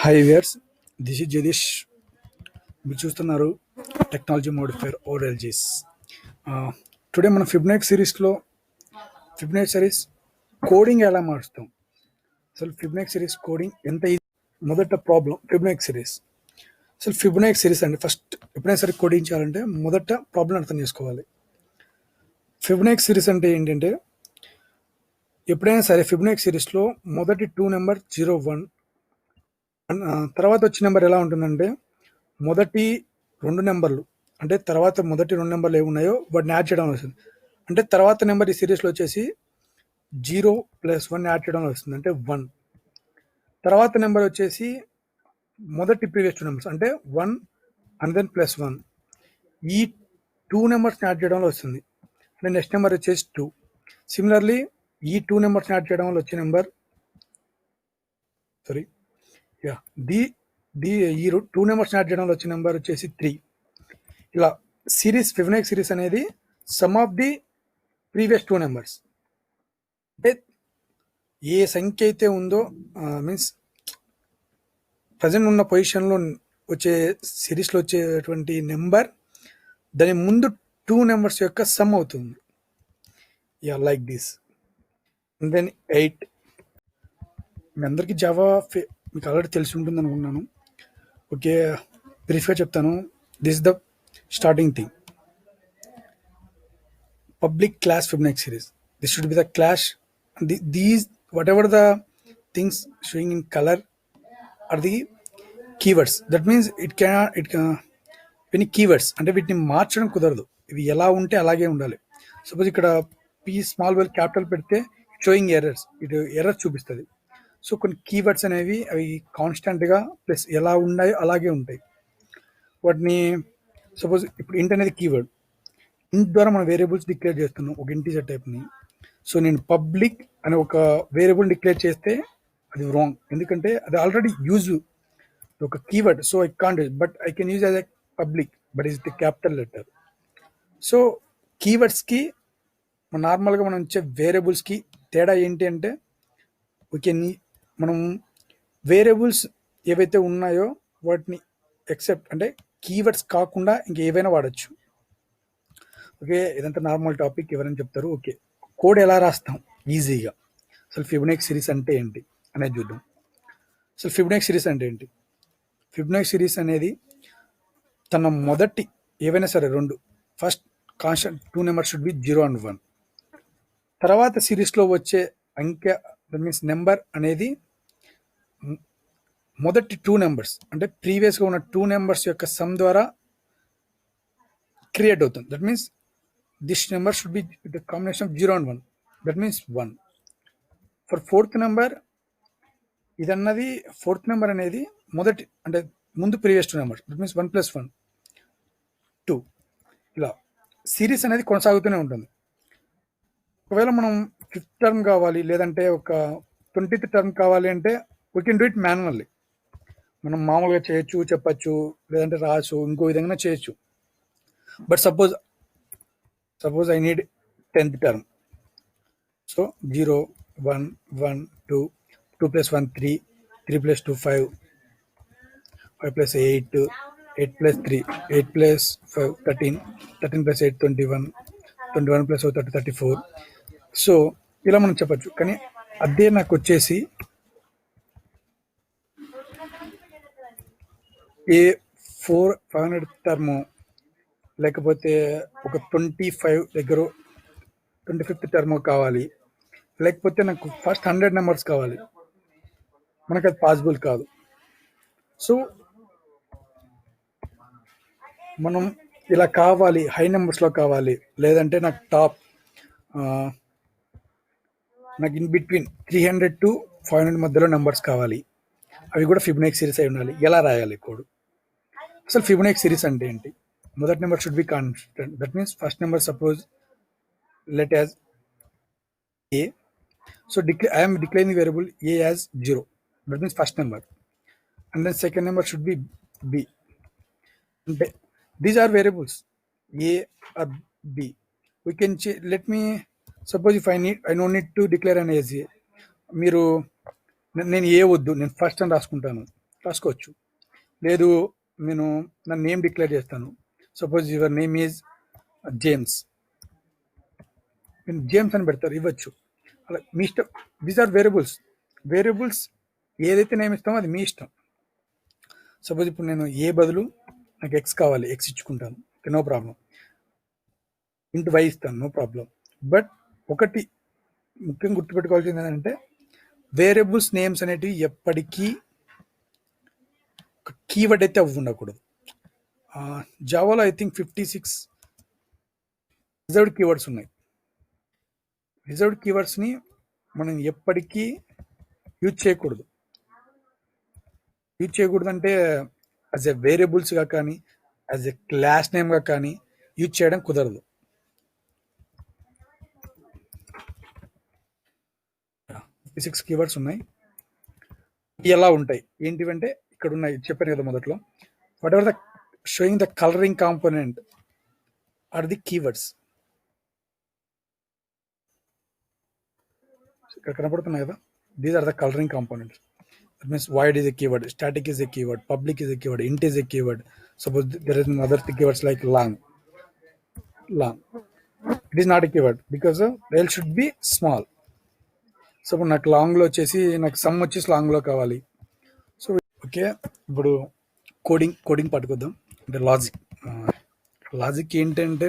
Hi viewers, this is Jagadish. మీరు చూస్తున్నారు technology modifier ఓఆర్ఎల్జీస్. Today మన ఫిబ్నాక్స్ సిరీస్ కోడింగ్ ఎలా మారుస్తాం. అసలు ఫిబ్నాక్స్ సిరీస్ కోడింగ్ ఎంత ఈజీ. మొదట ప్రాబ్లం ఫిబ్నాక్స్ సిరీస్. అసలు ఫిబ్నాక్స్ సిరీస్ అండి, ఫస్ట్ ఎప్పుడైనా సరే కోడింగ్ చేయాలంటే మొదట ప్రాబ్లం అర్థం చేసుకోవాలి. ఫిబ్నాక్స్ సిరీస్ అంటే ఏంటంటే, ఎప్పుడైనా సరే ఫిబ్నాక్స్ సిరీస్లో మొదటి 2 నెంబర్ 01, తర్వాత వచ్చిన నెంబర్ ఎలా ఉంటుందంటే మొదటి 2 నెంబర్లు, అంటే తర్వాత మొదటి 2 నెంబర్లు ఏమున్నాయో వాటిని యాడ్ చేయడం వస్తుంది. అంటే తర్వాత నెంబర్ ఈ సిరీస్లో వచ్చేసి 0+1 యాడ్ చేయడం వస్తుంది, అంటే 1. తర్వాత నెంబర్ వచ్చేసి మొదటి ప్రీవియస్ 2 నెంబర్స్, అంటే 1 అండ్ దెన్ +1. ఈ 2 నెంబర్స్ని యాడ్ చేయడంలో వస్తుంది. అంటే నెక్స్ట్ నెంబర్ వచ్చేసి 2. సిమిలర్లీ ఈ 2 నెంబర్స్ని యాడ్ చేయడం వల్ల వచ్చే నెంబర్ ఈ 2 నెంబర్స్ యాడ్ చేయడంలో వచ్చిన నెంబర్ వచ్చేసి 3. ఇలా సిరీస్ ఫిబొనాచి సిరీస్ అనేది some of the previous 2 numbers. అంటే ఏ సంఖ్య అయితే ఉందో మీన్స్ ప్రజెంట్ ఉన్న పొజిషన్లో వచ్చే సిరీస్లో వచ్చేటువంటి నెంబర్ దాని ముందు 2 నెంబర్స్ యొక్క సమ్ అవుతుంది. Like this. And then 8. మీ అందరికీ జావా మీకు ఆల్రెడీ తెలిసి ఉంటుంది అనుకున్నాను. ఓకే, బ్రీఫ్గా చెప్తాను. This the starting thing. Public class Fibonacci series. This should be the class. These whatever the things showing in color are the keywords. That means it కొన్ని keywords అంటే వీటిని మార్చడం కుదరదు. ఇవి ఎలా ఉంటే అలాగే ఉండాలి. సపోజ్ ఇక్కడ పి స్మాల్ వెల్ క్యాపిటల్ పెడితే షోయింగ్ ఎర్రర్స్, ఇటు ఎర్రర్స్ చూపిస్తుంది. సో కొన్ని కీవర్డ్స్ అనేవి అవి కాన్స్టెంట్గా ప్లస్ ఎలా ఉన్నాయో అలాగే ఉంటాయి. వాటిని సపోజ్ ఇప్పుడు ఇంట్ అనేది కీవర్డ్. ఇంట్ ద్వారా మనం వేరియబుల్స్ డిక్లేర్ చేస్తున్నాం, ఒక ఇంటీజర్ టైప్ని. సో నేను పబ్లిక్ అనే ఒక వేరియబుల్ డిక్లేర్ చేస్తే అది రాంగ్, ఎందుకంటే అది ఆల్రెడీ యూజ్ ఒక keyword. So I can't use, but I can use as a public, but is the capital letter. So కీవర్డ్స్కి నార్మల్గా మనం ఇచ్చే వేరియబుల్స్కి తేడా ఏంటి అంటే, మనం వేరియబుల్స్ ఏవైతే ఉన్నాయో వాటిని ఎక్సెప్ట్ అంటే కీవర్డ్స్ కాకుండా ఇంకేవైనా వాడచ్చు. ఓకే, ఇదంతా నార్మల్ టాపిక్, ఎవరైనా చెప్తారు. ఓకే, కోడ్ ఎలా రాస్తాం ఈజీగా. అసలు ఫిబొనాచి సిరీస్ అంటే ఏంటి అనేది చూద్దాం. అసలు ఫిబొనాచి సిరీస్ అంటే ఏంటి? ఫిబొనాచి సిరీస్ అనేది తన మొదటి ఏవైనా సరే 2 first constant 2 number should B 0 and 1. తర్వాత సిరీస్లో వచ్చే అంకె, దట్ మీన్స్ నెంబర్ అనేది మొదటి 2 నెంబర్స్ అంటే ప్రీవియస్గా ఉన్న 2 నెంబర్స్ యొక్క సమ్ ద్వారా క్రియేట్ అవుతుంది. That means this number should be the combination of 0 and 1. That means 1. For 4th number, ఇదన్నది 4th నెంబర్ అనేది మొదటి అంటే ముందు ప్రీవియస్ 2 నెంబర్స్, దట్ మీన్స్ 1 + 1 2. ఇలా సిరీస్ అనేది కొనసాగుతూనే ఉంటుంది. ఒకవేళ మనం 5th టర్మ్ కావాలి, లేదంటే ఒక 20th టర్మ్ కావాలి అంటే we can do it manually. మనం మామూలుగా చేయొచ్చు, చెప్పచ్చు, లేదంటే రాసు, ఇంకో విధంగా చేయొచ్చు. But suppose I need 10th term. So 0 1 1 2 2 + 1 3 3 + 2 5 5 + 8 8 + 3 8 + 5 13 13 + 8 21 21 + 30 34. So ఇలా మనం చెప్పచ్చు. కానీ అదే నాకు వచ్చేసి ఏ 500 టర్ము, లేకపోతే ఒక 25 దగ్గర 25th టర్మ్ కావాలి, లేకపోతే నాకు ఫస్ట్ 100 నెంబర్స్ కావాలి, మనకు అది పాసిబుల్ కాదు. సో మనం ఇలా కావాలి, హై నెంబర్స్లో కావాలి, లేదంటే నాకు టాప్ నాకు ఇన్ బిట్వీన్ 300 to 500 మధ్యలో నెంబర్స్ కావాలి. అవి కూడా ఫిబొనాచి సిరీస్ అయి ఉండాలి. ఎలా రాయాలి కోడ్? అసలు ఫిబొనాచి సిరీస్ అంటే ఏంటి? మొదటి number should be constant. That means first number suppose let as a. So I am declaring the variable a as 0. That means first number. And then second number should be b. And these are variables a or b. We can let me suppose if I don't need to declare an as a. మీరు నేను ఏ వద్దు, నేను first అని రాసుకుంటాను. రాసుకోవచ్చు. లేదు నేను నా నేమ్ డిక్లేర్ చేస్తాను. Suppose your name is James, నేను జేమ్స్ అని పెడతారు, ఇవ్వచ్చు. అలా మీ ఇష్టం. These are variables. వేరియబుల్స్ ఏదైతే నేమ్ ఇస్తామో అది మీ ఇష్టం. సపోజ్ ఇప్పుడు నేను ఏ బదులు నాకు ఎక్స్ కావాలి, ఎక్స్ ఇచ్చుకుంటాను, నో ప్రాబ్లం. ఇంటూ వై ఇస్తాను, నో ప్రాబ్లం. బట్ ఒకటి ముఖ్యంగా గుర్తుపెట్టుకోవాల్సింది ఏంటంటే వేరియబుల్స్ నేమ్స్ అనేటివి ఎప్పటికీ కీవర్డ్ అయితే అవి ఉండకూడదు. జావాలో ఐ థింక్ 56 రిజర్వ్డ్ కీవర్డ్స్ ఉన్నాయి. రిజర్వ్డ్ కీవర్డ్స్ని మనం ఎప్పటికీ యూజ్ చేయకూడదు. యూజ్ చేయకూడదు అంటే యాజ్ ఎ వేరియబుల్స్గా కానీ యాజ్ ఎ క్లాస్ నేమ్గా కానీ యూజ్ చేయడం కుదరదు. 56 కీవర్డ్స్ ఉన్నాయి. ఎలా ఉంటాయి ఏంటివంటే ఇక్కడ ఉన్నాయి, చెప్పాను కదా మొదట్లో. Whatever the showing the colouring component are the keywords. ఇక్కడ కనపడుతున్నాయి కదా, these are the colouring components. That means void is a keyword, static is a keyword, public is a keyword, int is a keyword. Suppose there is other keywords like long. It is not a keyword because L should be small. So నాకు లాంగ్లో వచ్చేసి నాకు some వచ్చేసి లాంగ్లో కావాలి. So okay, ఇప్పుడు coding పట్టుకొద్దాం. అంటే logic ఏంటంటే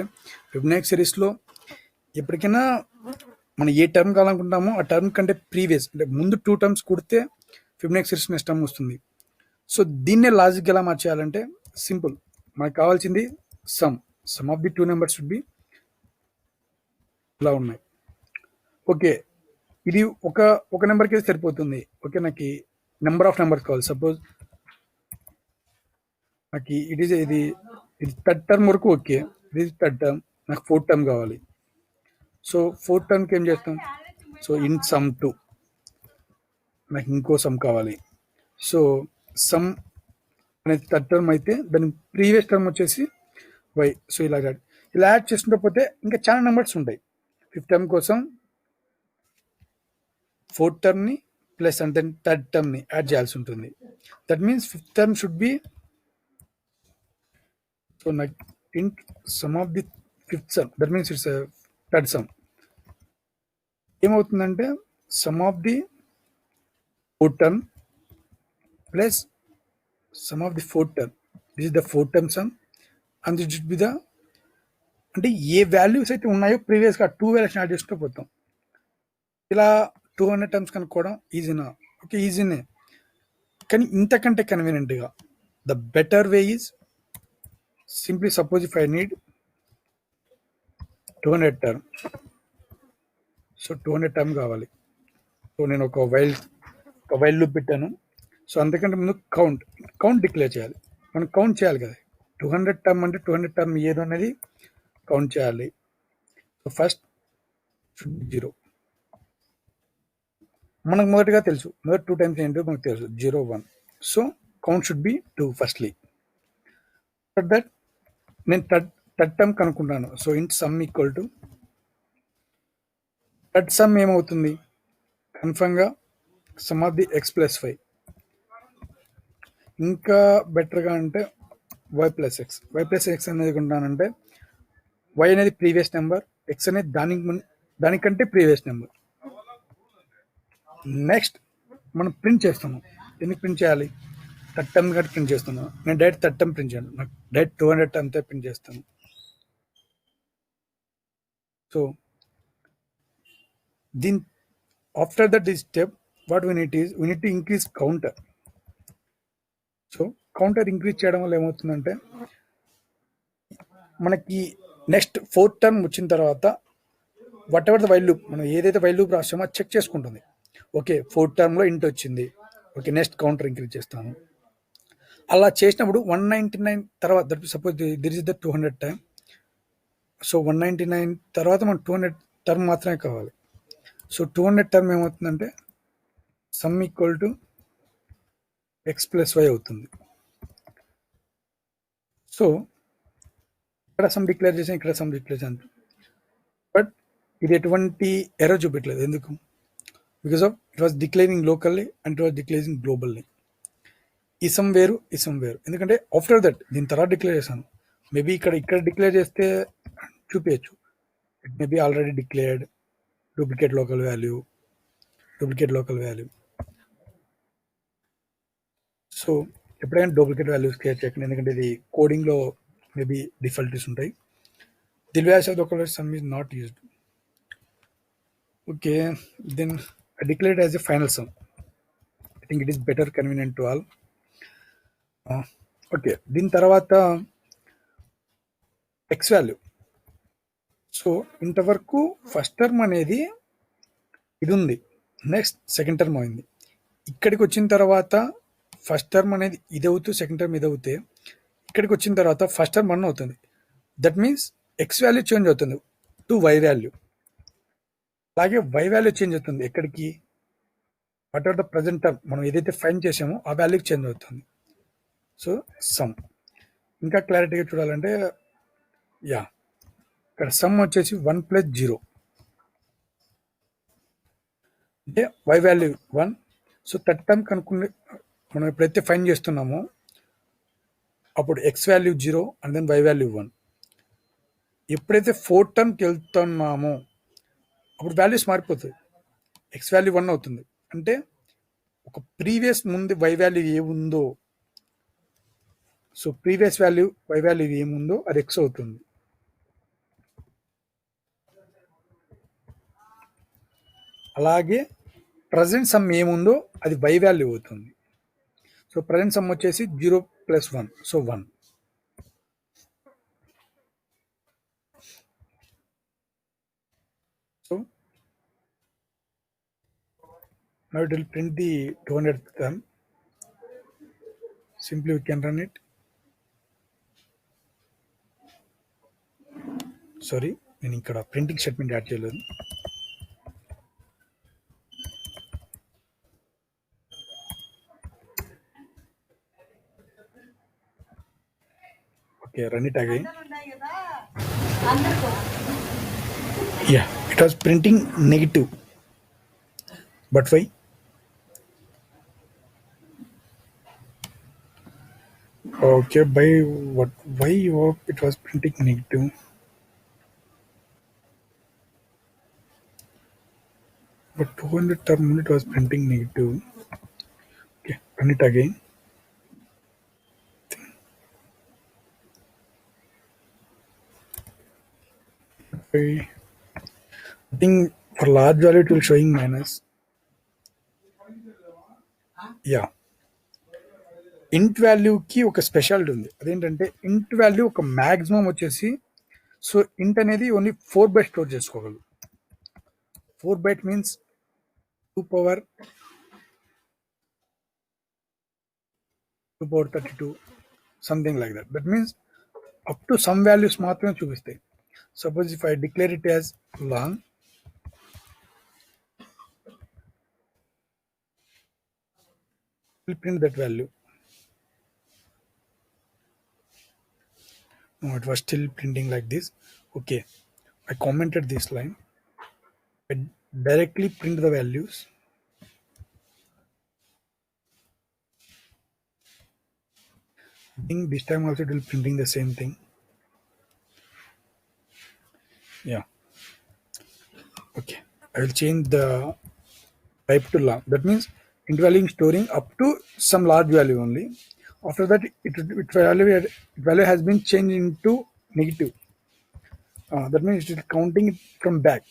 Fibonacci సిరీస్లో ఎప్పటికైనా మనం ఏ టర్మ్ కావాలనుకుంటామో ఆ టర్మ్ కంటే ప్రీవియస్ అంటే ముందు 2 టర్మ్స్ కుడితే ఫిబొనాచి సిరీస్ నెక్స్ట్ టర్మ్ వస్తుంది. సో దీన్నే లాజిక్ ఎలా మార్చేయాలంటే సింపుల్. మనకు కావాల్సింది some of the 2 numbers should be ఇలా ఉన్నాయి. ఓకే, ఇది ఒక నెంబర్కి సరిపోతుంది. ఓకే, నాకు నెంబర్ ఆఫ్ నెంబర్స్ కావాలి. సపోజ్ నాకు ఇది థర్డ్ టర్మ్ వరకు ఓకే, ఇది థర్డ్ టర్మ్, నాకు ఫోర్త్ టర్మ్ కావాలి. సో ఫోర్త్ టర్మ్కి ఏం చేస్తాం? సో ఇన్ సమ్ 2 నాకు ఇంకో సమ్ కావాలి. సో సమ్ అనేది థర్డ్ టర్మ్ అయితే దాని ప్రీవియస్ టర్మ్ వచ్చేసి వై. సో ఇలా యాడ్ చేసుకుంటూ పోతే ఇంకా చాలా నెంబర్స్ ఉంటాయి. ఫిఫ్త్ టర్మ్ కోసం ఫోర్త్ టర్మ్ని ప్లస్ అండ్ దెన్ థర్డ్ టర్మ్ని యాడ్ చేయాల్సి ఉంటుంది. That means fifth term should be so నాకు int sum of the fifth sum, that means it's third sum. ఏమవుతుందంటే sum of the fourth term plus sum of the fourth term, this is the fourth term some and this should be the, అంటే ఏ values అయితే ఉన్నాయో ప్రీవియస్గా 2 values add చేస్తూ పోతాం. ఇలా 200 terms కనుక్కోవడం ఈజీనా? Okay, ఈజీనే. కానీ ఇంతకంటే కన్వీనియంట్గా the better way is simply suppose if I need 200 term. So 200 term కావాలి. సో నేను ఒక వైల్ లూప్ పెట్టాను. సో అంతకంటే ముందు కౌంట్ డిక్లేర్ చేయాలి. మనం కౌంట్ చేయాలి కదా. 200 టర్మ్ అంటే 200 టర్మ్ ఏదో అనేది కౌంట్ చేయాలి. So first 0. మనకు మొదటిగా తెలుసు, మొదటి 2 టైమ్స్ ఏంటో మనకు తెలుసు, 0 1. So count should be 2 firstly. That నేను థర్డ్ టర్మ్ కనుక్కుంటాను. So int sum equal to third sum ఏమవుతుంది? కన్ఫర్మ్గా sum of the x plus y. ఇంకా బెటర్గా అంటే వై ప్లస్ ఎక్స్ అనేది కొంటానంటే వై అనేది ప్రీవియస్ నెంబర్, ఎక్స్ అనేది దానికంటే ప్రీవియస్ నెంబర్. నెక్స్ట్ మనం ప్రింట్ చేస్తున్నాం. ఎందుకు ప్రింట్ చేయాలి? థర్డ్ టర్మ్ కాబట్టి ప్రింట్ చేస్తున్నాను. నేను డైరెక్ట్ థర్డ్ టర్మ్ ప్రింట్ చేయను, నాకు డైరెక్ట్ 200 టర్మ్తో ప్రింట్ చేస్తాను. సో దీని ఆఫ్టర్ దట్ ఈ step what we need to increase counter. So counter increase చేయడం వల్ల ఏమవుతుందంటే మనకి నెక్స్ట్ ఫోర్త్ టర్మ్ వచ్చిన తర్వాత what ever the while loop, మనం ఏదైతే వైల్ లూప్ రాసామో అది చెక్ చేసుకుంటుంది. ఓకే, ఫోర్త్ టర్మ్లో ఇంట్ వచ్చింది, ఓకే నెక్స్ట్ కౌంటర్ ఇంక్రీజ్ చేస్తాను. అలా చేసినప్పుడు 199 తర్వాత suppose there is the 200 time. So 199 తర్వాత మనకు 200 టర్మ్ మాత్రమే కావాలి. సో 200 టర్మ్ ఏమవుతుందంటే sum equal to x plus y అవుతుంది. సో ఇక్కడ సమ్ డిక్లేర్ చేసాను, ఇక్కడ సమ్ డిక్లేర్ చేశాను. బట్ ఇది ఎటువంటి ఎర్రర్ చూపించలేదు. ఎందుకు? Because of it was declaring locally and it was declaring globally. ఈ సమ్ వేరు, ఈ సమ్ వేరు. ఎందుకంటే ఆఫ్టర్ దట్ దీని తర్వాత డిక్లేర్ చేశాను. మేబీ ఇక్కడ డిక్లేర్ చేస్తే చూపించచ్చు. It may be already declared duplicate local value, duplicate local value. So ఎప్పుడైనా డూప్లికేట్ వాల్యూస్ క్రియేట్ చేయకండి, ఎందుకంటే ఇది కోడింగ్లో మేబీ డిఫాల్టీస్ ఉంటాయి. The values of local sum is not used. Okay, then I declared as a final sum. I think it is better convenient to all. Okay, దీని తర్వాత X value. So ఇంతవరకు first term అనేది ఇది ఉంది, next second term అయింది. ఇక్కడికి వచ్చిన తర్వాత ఫస్ట్ టర్మ్ అనేది ఇది అవుతూ సెకండ్ టర్మ్ ఇది అవుతే, ఇక్కడికి వచ్చిన తర్వాత ఫస్ట్ టర్మ్ 1 అవుతుంది. That means x value change అవుతుంది టు వై వాల్యూ. అలాగే వై వాల్యూ చేంజ్ అవుతుంది ఎక్కడికి, what are the present term మనం ఏదైతే ఫైన్ చేసామో ఆ వాల్యూకి చేంజ్ అవుతుంది. సో సమ్ ఇంకా క్లారిటీగా చూడాలంటే యా, ఇక్కడ సమ్ వచ్చేసి 1 + 0 అంటే y value 1. So third term కనుక్కునే మనం ఎప్పుడైతే ఫైన్ చేస్తున్నామో అప్పుడు x value 0 and then y value 1. ఎప్పుడైతే ఫోర్త్ టర్మ్కి వెళ్తున్నామో అప్పుడు వాల్యూస్ మారిపోతుంది, ఎక్స్ వాల్యూ 1 అవుతుంది. అంటే ఒక ప్రీవియస్ ముందు వై వాల్యూ ఏముందో, so previous value y value ఏముందో అది ఎక్స్ అవుతుంది. అలాగే ప్రజెంట్ సమ్ ఏముందో అది వై వాల్యూ అవుతుంది. సో ప్రజెంట్ సమ్ వచ్చేసి 0 + 1, so 1. So now it will print the 200th term. Simply we can run it. Sorry, నేను ఇక్కడ ప్రింటింగ్ స్టేట్మెంట్ యాడ్ చేయలేదు. Okay, run it again. Ya, it was printing negative, but why? Okay, by what? Why it was printing negative? But 200 term it was printing negative. Okay, run it again. I think for large value it will showing minus. Yeah. ఇంట్ వాల్యూకి ఒక speciality ఉంది, అదేంటంటే ఇంట్ value ఒక maximum వచ్చేసి, so int అనేది only 4 byte store చేసుకోగలదు. 4 byte means 2 power 32, something like that. That means up to sum values మాత్రమే చూపిస్తాయి. Suppose if I declare it as long, will print that value. No, it was still printing like this. Okay, I commented this line. I directly print the values. I think this time also it will printing the same thing. Yeah. Okay, I will change the type to long. That means int value storing up to some large value only. After that, it value has been changed into negative. That means it is counting it from back.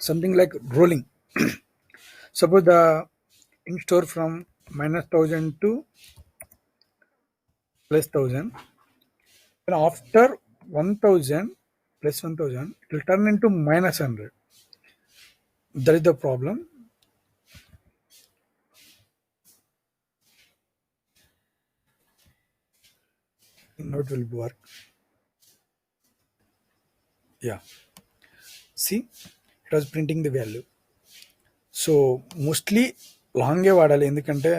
Something like rolling. Suppose the int store from -1000 to +1000. Then after 1000 plus 1000, it will turn into -100. That is the problem. Now it will work. Yeah. See, it was printing the value. So mostly లాంగే వాడాలి, ఎందుకంటే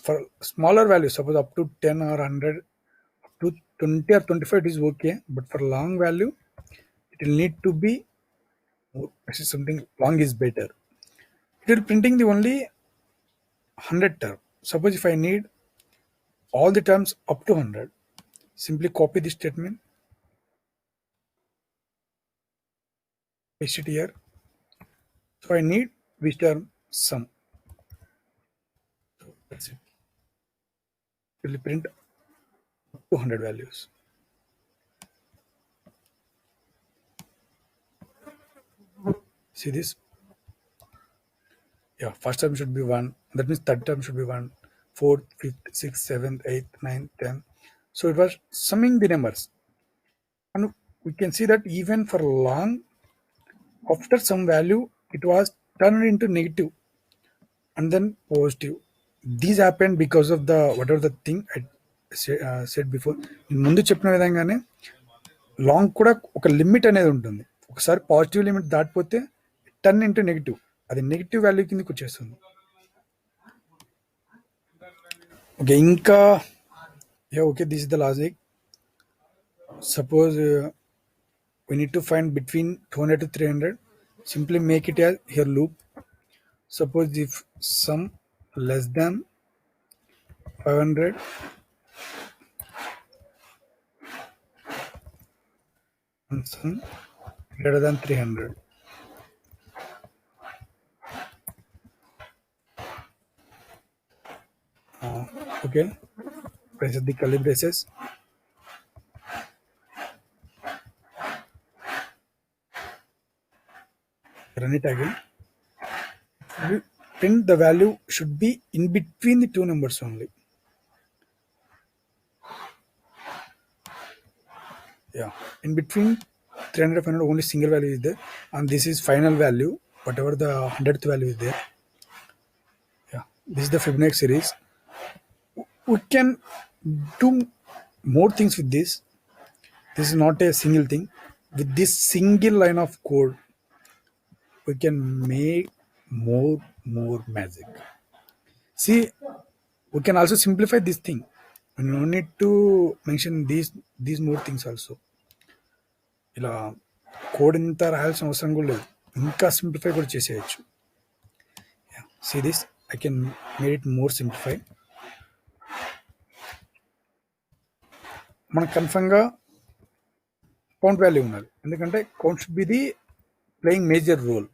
for smaller value suppose up to 10 or 100, up to 20 or 25 it is okay, but for long value it will need to be something long is better. It will printing the only 100 term. Suppose if I need all the terms up to 100. Simply copy this statement, paste it here. So I need which term sum. So that's it. It will print up to 100 values. See this? Yeah, first term should be 1. That means third term should be 1. Fourth, fifth, sixth, seventh, eighth, ninth, 10th. So it was summing the numbers. And we can see that even for long, after some value, it was turned into negative and then positive. These happened because of the whatever the thing I said before. నేను ముందు చెప్పిన విధంగానే long కూడా ఒక limit అనేది ఉంటుంది. ఒకసారి positive limit దాటిపోతే టర్న్ ఇంటూ నెగిటివ్, అది నెగిటివ్ వాల్యూ కిందకి వచ్చేస్తుంది. ఓకే, ఇంకా okay, this is the logic. Suppose we need to find between 200 to 300. Simply make it as here loop. Suppose if sum less than 500 and sum greater than 300. Okay, press the curly braces. Run it again. Print the value should be in between the two numbers only. Yeah, in between 300 and 500 only single value is there, and this is final value, whatever the 100th value is there. Yeah, this is the Fibonacci series. We can do more things with this. This is not a single thing. With this single line of code, we can make more magic. See, we can also simplify this thing. We no need to mention these more things also. ఇలా code ఇంత రాయాల్సిన అవసరం కూడా లేదు, ఇంకా simplify కూడా చేసేయచ్చు. See this, I can made it more simplify. మనకు కన్ఫర్మ్గా కౌంట్ వాల్యూ ఉండాలి, ఎందుకంటే count should be the playing major role.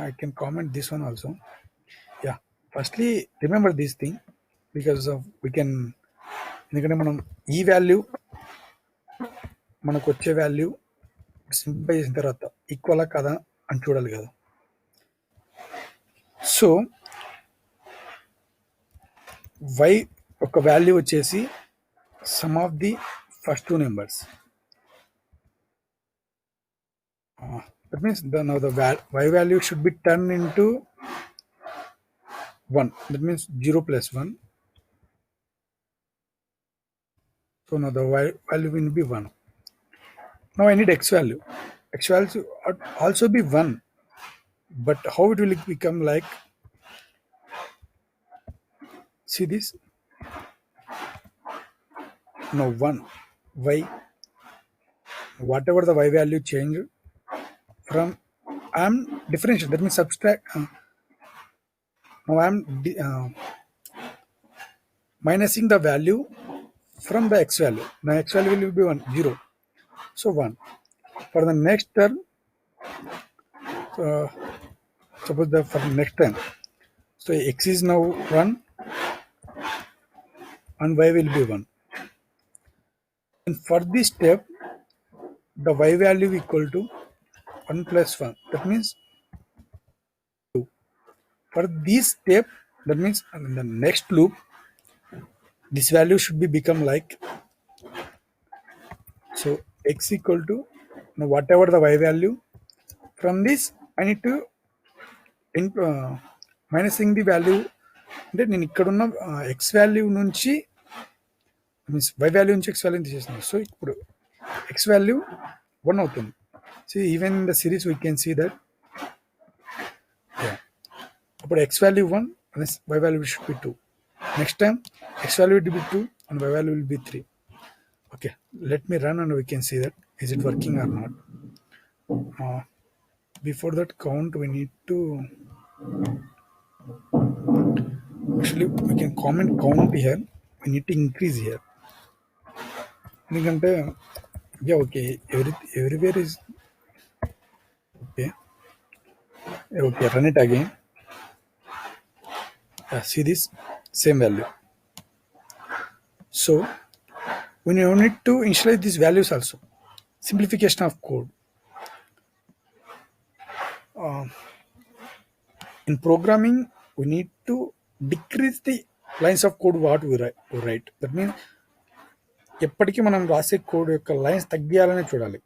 I can comment this one also. Yeah, firstly remember this thing, because of we can, ఎందుకంటే మనం ఈ value మనకు వచ్చే value simplify చేసిన తర్వాత ఈక్వలా కదా అని చూడాలి కదా. సో y ఒక వాల్యూ వచ్చేసి some of the first two numbers. That means now the y value should be turned into 1. That means 0 plus 1. So now the y value will be 1. Now I need x value. X value should also be 1. But how it will become like? See this? Now 1 y, whatever the y value change from, I am differential. That means subtract. Now I am minusing the value from the x value. Now x value will be 1, 0. So 1. For the next term, suppose for the next term, so x is now 1 and y will be 1. And for this step, the y value equal to 1 plus 1. That means 2. For this step, that means in the next loop, this value should be become like, so x equal to, now whatever the y value, from this I need to minusing the value. అంటే నేను ఇక్కడ ఉన్న x value నుంచి means y value నుంచి x value తీసేస్తున్నాను. So ఇప్పుడు x value 1 అవుతుంది. So even in the series we can see that అప్పుడు x value 1 and y value should be 2. Next time x value will be 2 and y value will be 3. Okay, let me run and we can see that is it working or not. Before that count, we need to Actually, we can comment count here. We need to increase here. ఎందుకంటే yeah, okay, everywhere is okay. Okay, run it again. See this same value. So we need to initialize these values also. Simplification of code. In programming, we need to decrease the lines of code what we write. That means ఎప్పటికీ మనం రాసే code యొక్క lines తగ్గియాలని చూడాలి.